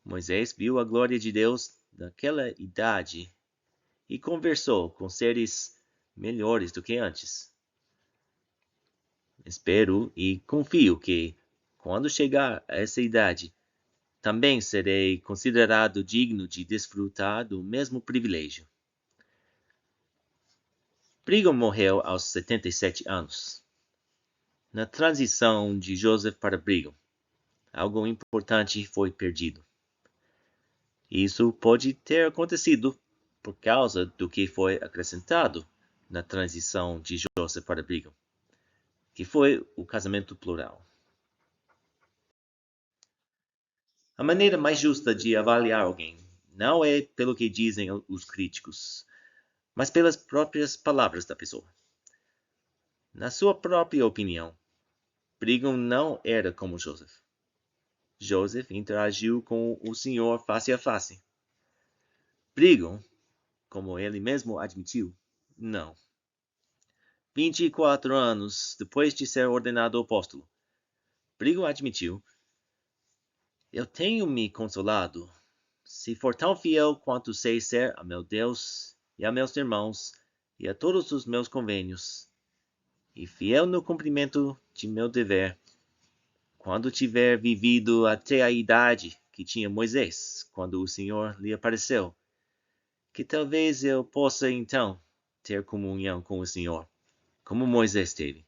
Moisés viu a glória de Deus naquela idade e conversou com seres melhores do que antes. Espero e confio que, quando chegar a essa idade, também serei considerado digno de desfrutar do mesmo privilégio. Brigham morreu aos 77 anos. Na transição de Joseph para Brigham, algo importante foi perdido. Isso pode ter acontecido por causa do que foi acrescentado na transição de Joseph para Brigham, que foi o casamento plural. A maneira mais justa de avaliar alguém não é pelo que dizem os críticos, mas pelas próprias palavras da pessoa. Na sua própria opinião, Brigham não era como Joseph. Joseph interagiu com o Senhor face a face. Brigham, como ele mesmo admitiu, não. 24 anos depois de ser ordenado apóstolo, Brigham admitiu: eu tenho me consolado, se for tão fiel quanto sei ser a meu Deus e a meus irmãos e a todos os meus convênios, e fiel no cumprimento de meu dever, quando tiver vivido até a idade que tinha Moisés, quando o Senhor lhe apareceu, que talvez eu possa então ter comunhão com o Senhor, como Moisés teve.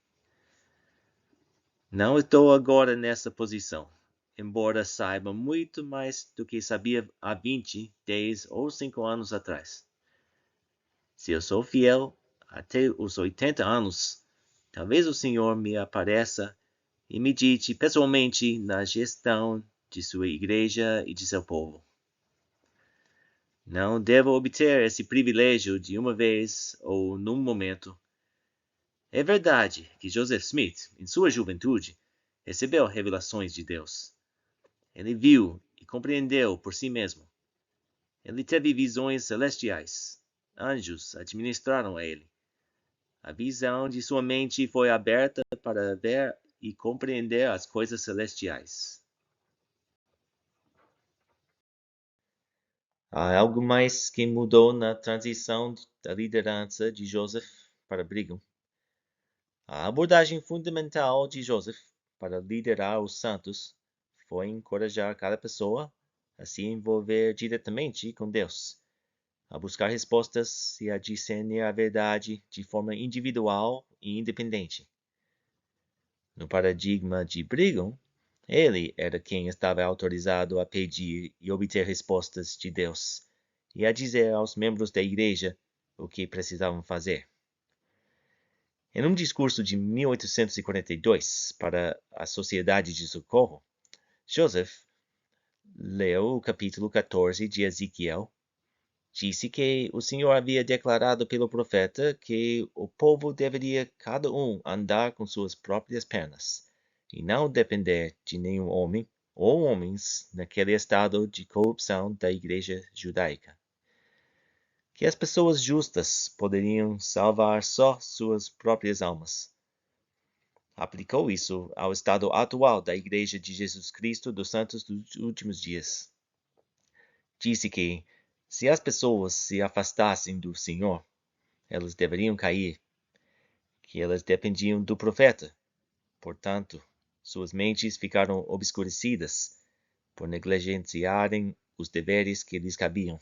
Não estou agora nessa posição, embora saiba muito mais do que sabia há 20, 10 ou 5 anos atrás. Se eu sou fiel até os 80 anos, talvez o Senhor me apareça e medite pessoalmente na gestão de sua igreja e de seu povo. Não devo obter esse privilégio de uma vez ou num momento. É verdade que Joseph Smith, em sua juventude, recebeu revelações de Deus. Ele viu e compreendeu por si mesmo. Ele teve visões celestiais. Anjos administraram a ele. A visão de sua mente foi aberta para ver e compreender as coisas celestiais. Há algo mais que mudou na transição da liderança de Joseph para Brigham. A abordagem fundamental de Joseph para liderar os santos foi encorajar cada pessoa a se envolver diretamente com Deus, a buscar respostas e a discernir a verdade de forma individual e independente. No paradigma de Brigham, ele era quem estava autorizado a pedir e obter respostas de Deus e a dizer aos membros da igreja o que precisavam fazer. Em um discurso de 1842 para a Sociedade de Socorro, Joseph leu o capítulo 14 de Ezequiel. Disse que o Senhor havia declarado pelo profeta que o povo deveria cada um andar com suas próprias pernas e não depender de nenhum homem ou homens naquele estado de corrupção da igreja judaica. Que as pessoas justas poderiam salvar só suas próprias almas. Aplicou isso ao estado atual da Igreja de Jesus Cristo dos Santos dos Últimos Dias. Disse que, se as pessoas se afastassem do Senhor, elas deveriam cair, que elas dependiam do profeta. Portanto, suas mentes ficaram obscurecidas por negligenciarem os deveres que lhes cabiam.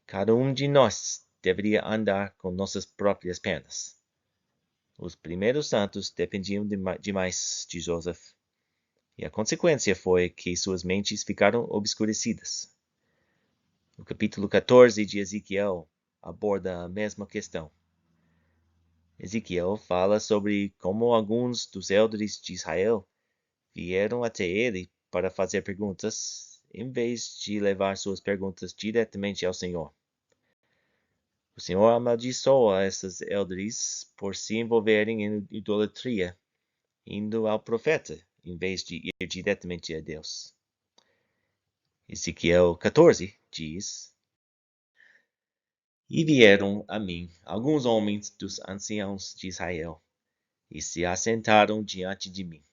Cada um de nós deveria andar com nossas próprias pernas. Os primeiros santos dependiam demais de Joseph, e a consequência foi que suas mentes ficaram obscurecidas. O capítulo 14 de Ezequiel aborda a mesma questão. Ezequiel fala sobre como alguns dos elders de Israel vieram até ele para fazer perguntas, em vez de levar suas perguntas diretamente ao Senhor. O Senhor amaldiçoa esses elders por se envolverem em idolatria, indo ao profeta, em vez de ir diretamente a Deus. Ezequiel 14 diz: E vieram a mim alguns homens dos anciãos de Israel, e se assentaram diante de mim.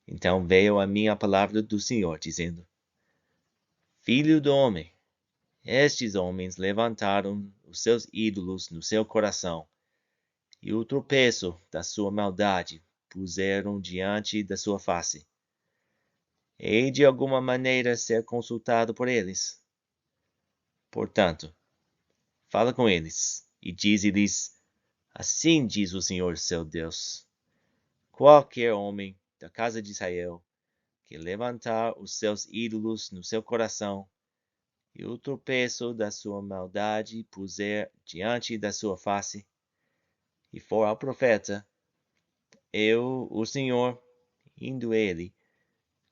Então veio a mim a palavra do Senhor, dizendo: Filho do homem, estes homens levantaram os seus ídolos no seu coração, e o tropeço da sua maldade puseram diante da sua face. e de alguma maneira ser consultado por eles. Portanto, fala com eles e dize-lhes: assim diz o Senhor seu Deus: qualquer homem da casa de Israel que levantar os seus ídolos no seu coração e o tropeço da sua maldade puser diante da sua face, e for ao profeta, eu, o Senhor, indo ele,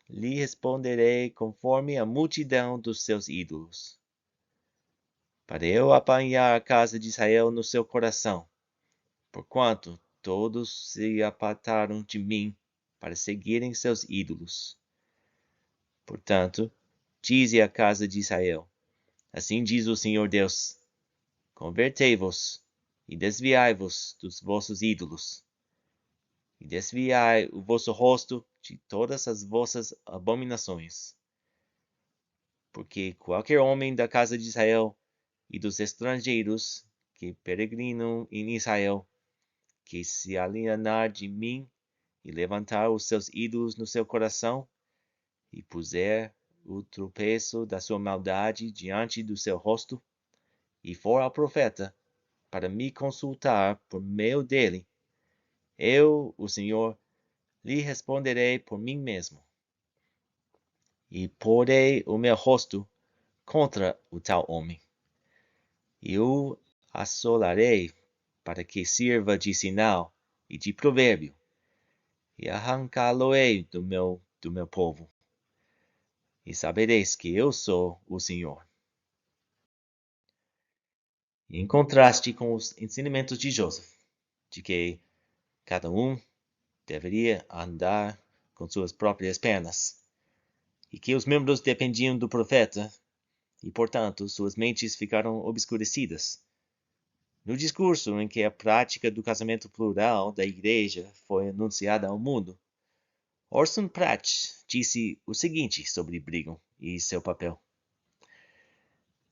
lhe responderei conforme a multidão dos seus ídolos, para eu apanhar a casa de Israel no seu coração, porquanto todos se apartaram de mim para seguirem seus ídolos. Portanto, dize à casa de Israel: assim diz o Senhor Deus: convertei-vos e desviai-vos dos vossos ídolos, e desviai o vosso rosto de todas as vossas abominações. Porque qualquer homem da casa de Israel e dos estrangeiros que peregrinam em Israel, que se alienar de mim e levantar os seus ídolos no seu coração, e puser o tropeço da sua maldade diante do seu rosto, e for ao profeta, para me consultar por meio dele, eu, o Senhor, lhe responderei por mim mesmo, e porei o meu rosto contra o tal homem, e o assolarei para que sirva de sinal e de provérbio, e arrancá-lo-ei do meu povo, e sabereis que eu sou o Senhor. Em contraste com os ensinamentos de Joseph, de que cada um deveria andar com suas próprias pernas, e que os membros dependiam do profeta, e portanto suas mentes ficaram obscurecidas. No discurso em que a prática do casamento plural da Igreja foi anunciada ao mundo, Orson Pratt disse o seguinte sobre Brigham e seu papel: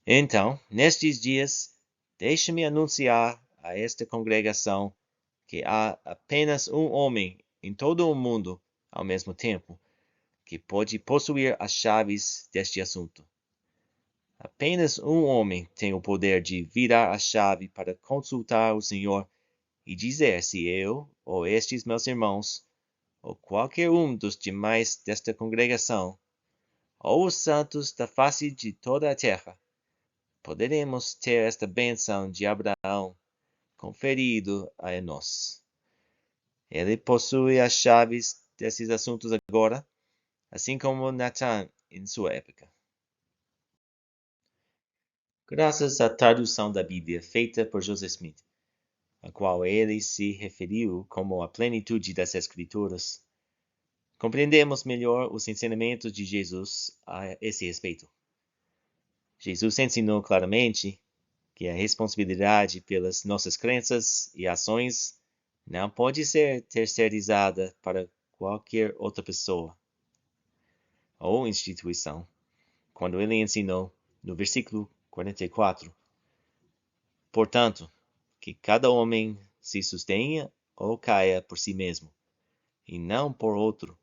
então, nestes dias, deixe-me anunciar a esta congregação que há apenas um homem em todo o mundo, ao mesmo tempo, que pode possuir as chaves deste assunto. Apenas um homem tem o poder de virar a chave para consultar o Senhor e dizer se eu, ou estes meus irmãos, ou qualquer um dos demais desta congregação, ou os santos da face de toda a terra, poderemos ter esta bênção de Abraão conferido a nós. Ele possui as chaves desses assuntos agora, assim como Nathan em sua época. Graças à tradução da Bíblia feita por Joseph Smith, a qual ele se referiu como a plenitude das Escrituras, compreendemos melhor os ensinamentos de Jesus a esse respeito. Jesus ensinou claramente que a responsabilidade pelas nossas crenças e ações não pode ser terceirizada para qualquer outra pessoa ou instituição, quando ele ensinou, no versículo 44, portanto, que cada homem se sustenha ou caia por si mesmo, e não por outro,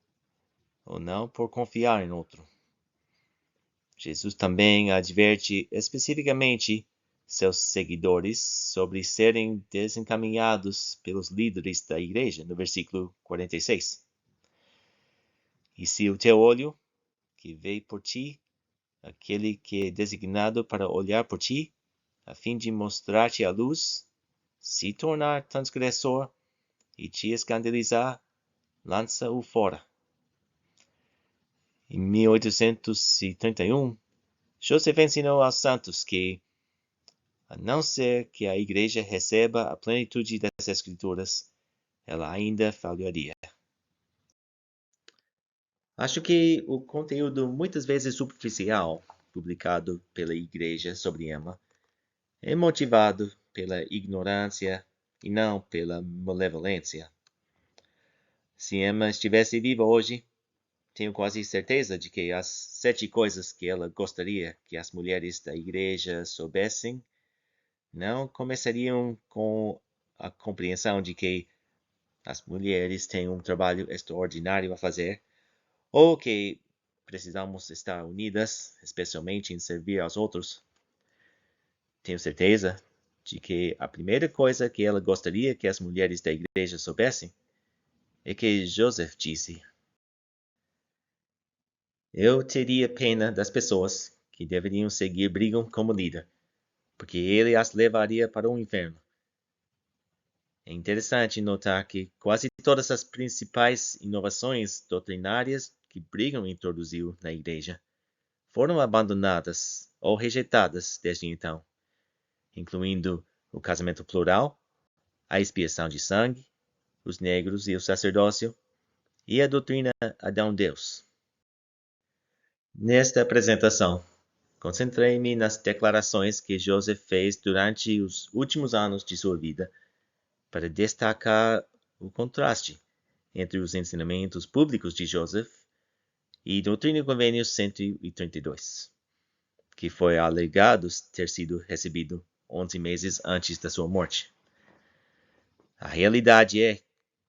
ou não por confiar em outro. Jesus também adverte especificamente seus seguidores sobre serem desencaminhados pelos líderes da igreja, no versículo 46. E se o teu olho, que vê por ti, aquele que é designado para olhar por ti, a fim de mostrar-te a luz, se tornar transgressor e te escandalizar, lança-o fora. Em 1831, Joseph ensinou aos santos que, a não ser que a igreja receba a plenitude das Escrituras, ela ainda falharia. Acho que o conteúdo muitas vezes superficial publicado pela igreja sobre Emma é motivado pela ignorância e não pela malevolência. Se Emma estivesse viva hoje, tenho quase certeza de que as 7 coisas que ela gostaria que as mulheres da igreja soubessem não começariam com a compreensão de que as mulheres têm um trabalho extraordinário a fazer, ou que precisamos estar unidas, especialmente em servir aos outros. Tenho certeza de que a primeira coisa que ela gostaria que as mulheres da igreja soubessem é que Joseph disse: eu teria pena das pessoas que deveriam seguir Brigham como líder, porque ele as levaria para o inferno. É interessante notar que quase todas as principais inovações doutrinárias que Brigham introduziu na igreja foram abandonadas ou rejeitadas desde então, incluindo o casamento plural, a expiação de sangue, os negros e o sacerdócio, e a doutrina Adão-Deus. Nesta apresentação, concentrei-me nas declarações que Joseph fez durante os últimos anos de sua vida, para destacar o contraste entre os ensinamentos públicos de Joseph e Doutrina e Convênios 132, que foi alegado ter sido recebido 11 meses antes da sua morte. A realidade é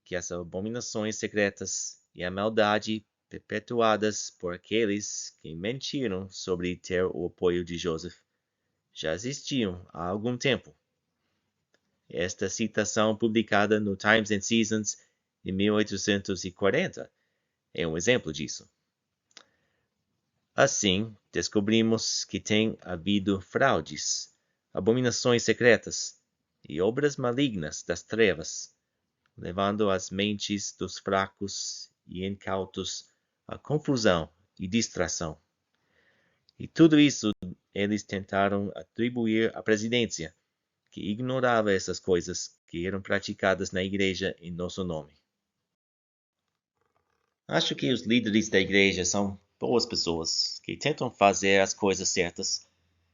que as abominações secretas e a maldade perpetuadas por aqueles que mentiram sobre ter o apoio de Joseph já existiam há algum tempo. Esta citação, publicada no Times and Seasons em 1840, é um exemplo disso. Assim, descobrimos que tem havido fraudes, abominações secretas e obras malignas das trevas, levando as mentes dos fracos e incautos à confusão e distração. E tudo isso eles tentaram atribuir à presidência, que ignorava essas coisas que eram praticadas na igreja em nosso nome. Acho que os líderes da igreja são boas pessoas que tentam fazer as coisas certas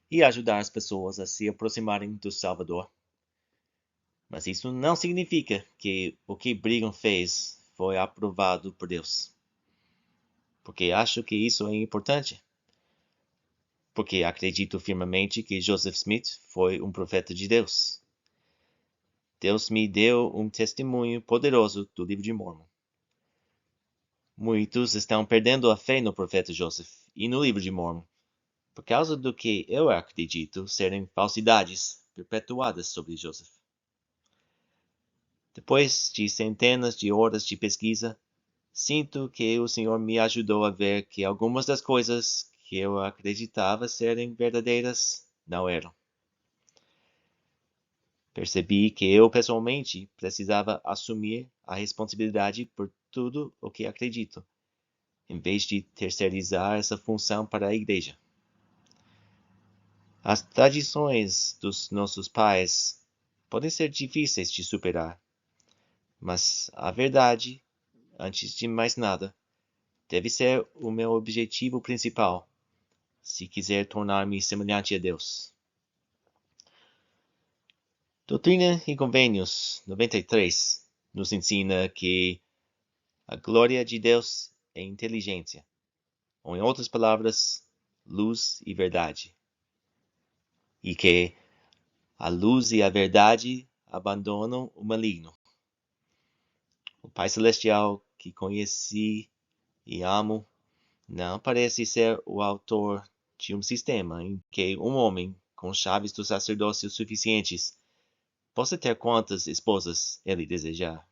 e ajudar as pessoas a se aproximarem do Salvador. Mas isso não significa que o que Brigham fez foi aprovado por Deus. Porque acho que isso é importante. Porque acredito firmemente que Joseph Smith foi um profeta de Deus. Deus me deu um testemunho poderoso do livro de Mormon. Muitos estão perdendo a fé no profeta Joseph e no livro de Mormon, por causa do que eu acredito serem falsidades perpetuadas sobre Joseph. Depois de centenas de horas de pesquisa, sinto que o Senhor me ajudou a ver que algumas das coisas que eu acreditava serem verdadeiras não eram. Percebi que eu pessoalmente precisava assumir a responsabilidade por tudo o que acredito, em vez de terceirizar essa função para a igreja. As tradições dos nossos pais podem ser difíceis de superar, mas a verdade, antes de mais nada, deve ser o meu objetivo principal, se quiser tornar-me semelhante a Deus. Doutrina e Convênios 93 nos ensina que a glória de Deus é inteligência, ou em outras palavras, luz e verdade. E que a luz e a verdade abandonam o maligno. O Pai Celestial que conheci e amo não parece ser o autor de um sistema em que um homem com chaves do sacerdócio suficientes possa ter quantas esposas ele desejar.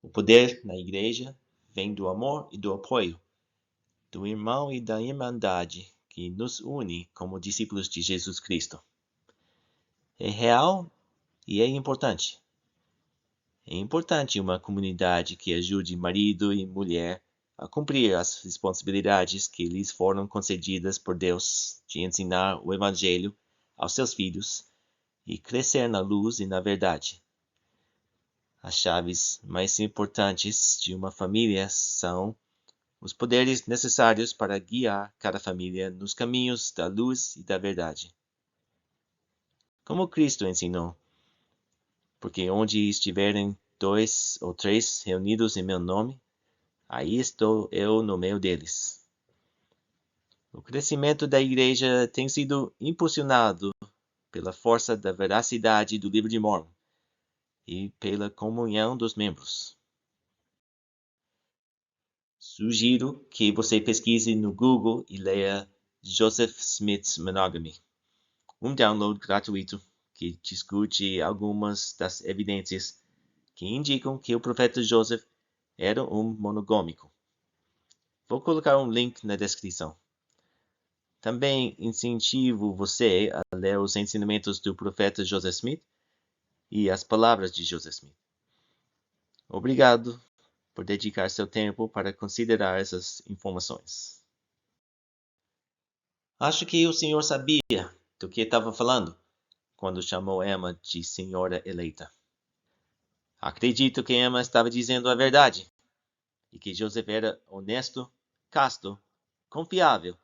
O poder na igreja vem do amor e do apoio, do irmão e da irmandade que nos une como discípulos de Jesus Cristo. É real e é importante. É importante uma comunidade que ajude marido e mulher a cumprir as responsabilidades que lhes foram concedidas por Deus de ensinar o Evangelho aos seus filhos e crescer na luz e na verdade. As chaves mais importantes de uma família são os poderes necessários para guiar cada família nos caminhos da luz e da verdade. Como Cristo ensinou, porque onde estiverem 2 ou 3 reunidos em meu nome, aí estou eu no meio deles. O crescimento da igreja tem sido impulsionado pela força da veracidade do livro de Mormon e pela comunhão dos membros. Sugiro que você pesquise no Google e leia Joseph Smith's Monogamy, um download gratuito que discute algumas das evidências que indicam que o profeta Joseph era um monogâmico. Vou colocar um link na descrição. Também incentivo você a ler os ensinamentos do profeta Joseph Smith e as palavras de Joseph Smith. Obrigado por dedicar seu tempo para considerar essas informações. Acho que o senhor sabia do que estava falando quando chamou Emma de senhora eleita. Acredito que Emma estava dizendo a verdade e que Joseph era honesto, casto, confiável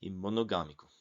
e monogâmico.